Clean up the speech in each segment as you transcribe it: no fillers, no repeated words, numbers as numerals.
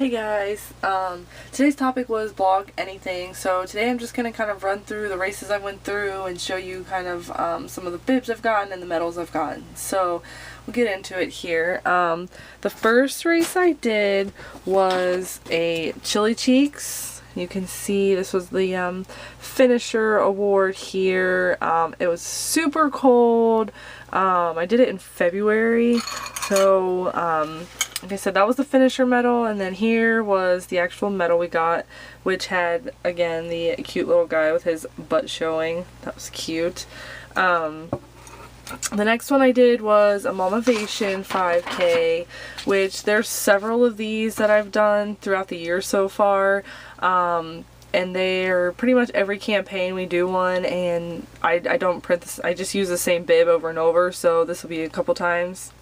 Hey guys, today's topic was blog anything. So today I'm just going to kind of run through the races I went through and show you kind of some of the bibs I've gotten and the medals I've gotten. So we'll get into it here. The first race I did was a Chili Cheeks. You can see this was the finisher award here. It was super cold. I did it in February, so like I said, that was the finisher medal, and then here was the actual medal we got, which had, again, the cute little guy with his butt showing. That was cute. The next one I did was a MAH00036 5K, which there's several of these that I've done throughout the year so far. And they're pretty much every campaign we do one, and I don't print this, I just use the same bib over and over, so this will be a couple times.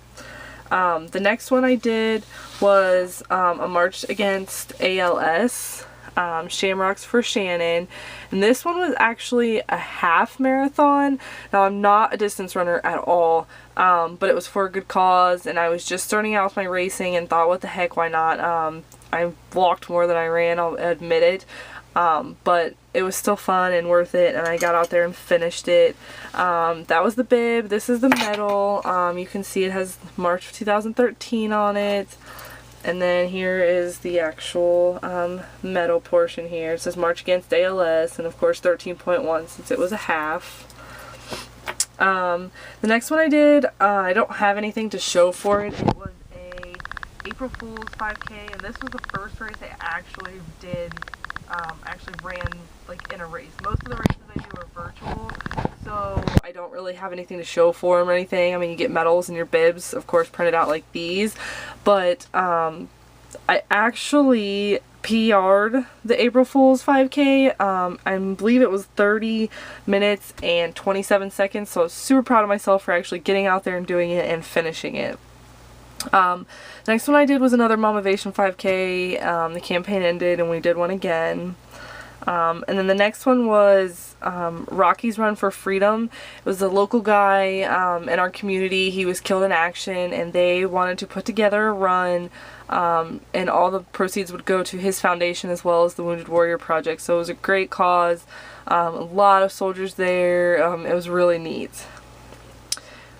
The next one I did was a march against ALS, Shamrocks for Shannon, and this one was actually a half marathon. Now I'm not a distance runner at all, but it was for a good cause, and I was just starting out with my racing and thought, what the heck, why not? I walked more than I ran, I'll admit it. But it was still fun and worth it, and I got out there and finished it. That was the bib. This is the medal. You can see it has March of 2013 on it. And then here is the actual medal portion here. It says March Against ALS, and of course 13.1 since it was a half. The next one I did, I don't have anything to show for it. It was a April Fool's 5K, and this was the first race I actually did. Actually ran like in a race. Most of the races I do are virtual, so I don't really have anything to show for them or anything. I mean, you get medals and your bibs, of course, printed out like these, but I actually PR'd the April Fool's 5K. I believe it was 30 minutes and 27 seconds, so I was super proud of myself for actually getting out there and doing it and finishing it. The next one I did was another MAH00036 5K. The campaign ended and we did one again. And then the next one was Rocky's Run for Freedom. It was a local guy in our community. He was killed in action, and they wanted to put together a run, and all the proceeds would go to his foundation as well as the Wounded Warrior Project. So it was a great cause. A lot of soldiers there. It was really neat.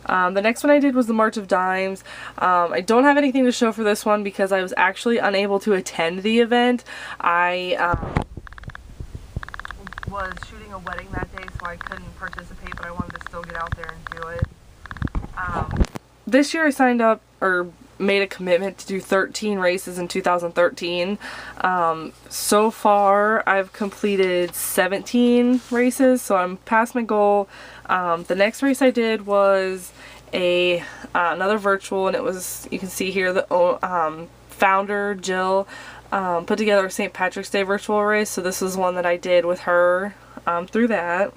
The next one I did was the March of Dimes. I don't have anything to show for this one because I was actually unable to attend the event. I was shooting a wedding that day, so I couldn't participate, but I wanted to still get out there and do it. This year I signed up, or made a commitment to do 13 races in 2013. So far I've completed 17 races, so I'm past my goal. The next race I did was another virtual, and it was, you can see here, the founder Jill put together a St. Patrick's Day virtual race, so this was one that I did with her through that.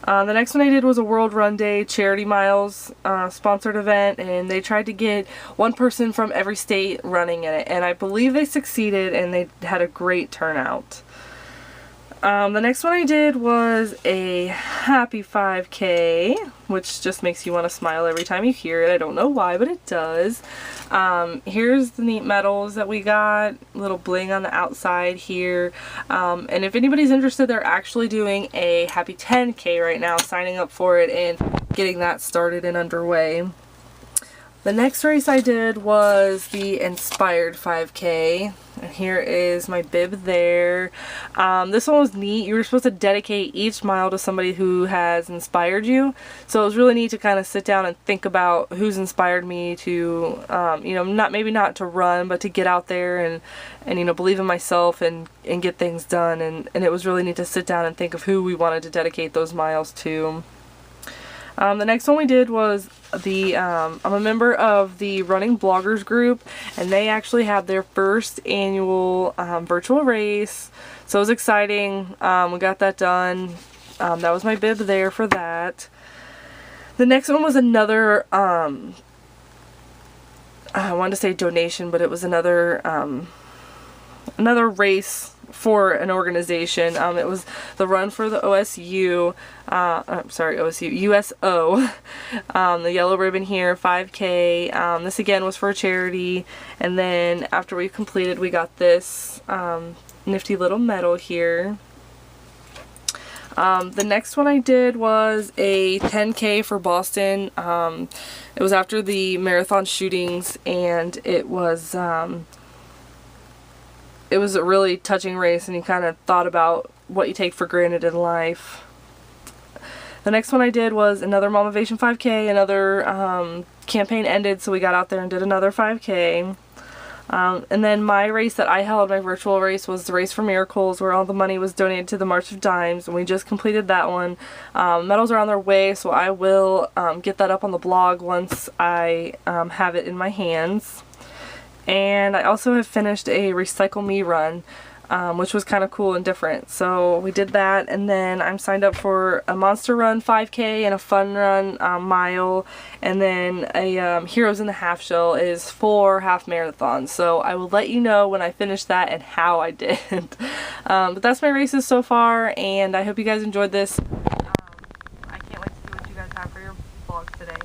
The next one I did was a World Run Day Charity Miles sponsored event, and they tried to get one person from every state running in it, and I believe they succeeded, and they had a great turnout. The next one I did was a Happy 5K, which just makes you want to smile every time you hear it. I don't know why, but it does. Here's the neat medals that we got, little bling on the outside here. And if anybody's interested, they're actually doing a Happy 10K right now, signing up for it and getting that started and underway. The next race I did was the Inspired 5K, and here is my bib there. This one was neat. You were supposed to dedicate each mile to somebody who has inspired you, so it was really neat to kind of sit down and think about who's inspired me to, you know, maybe not to run, but to get out there and you know, believe in myself and get things done, and it was really neat to sit down and think of who we wanted to dedicate those miles to. The next one we did was I'm a member of the Running Bloggers group, and they actually had their first annual virtual race, so it was exciting. We got that done. That was my bib there for that. The next one was another, I wanted to say donation, but it was another race for an organization. It was the run for the OSU, USO, the yellow ribbon here, 5K. This again was for a charity, and then after we completed, we got this nifty little medal here. The next one I did was a 10K for Boston. It was after the marathon shootings, and it was a really touching race, and you kind of thought about what you take for granted in life. The next one I did was another Motivation 5K. Another campaign ended, so we got out there and did another 5K. And then my race that I held, my virtual race, was the Race for Miracles, where all the money was donated to the March of Dimes, and we just completed that one. Medals are on their way, so I will get that up on the blog once I have it in my hands. And I also have finished a Recycle Me run, which was kind of cool and different. So we did that, and then I'm signed up for a Monster Run 5K and a Fun Run mile, and then a Heroes in the Half Shell is 4 half marathons. So I will let you know when I finish that and how I did. But that's my races so far, and I hope you guys enjoyed this. I can't wait to see what you guys have for your vlogs today.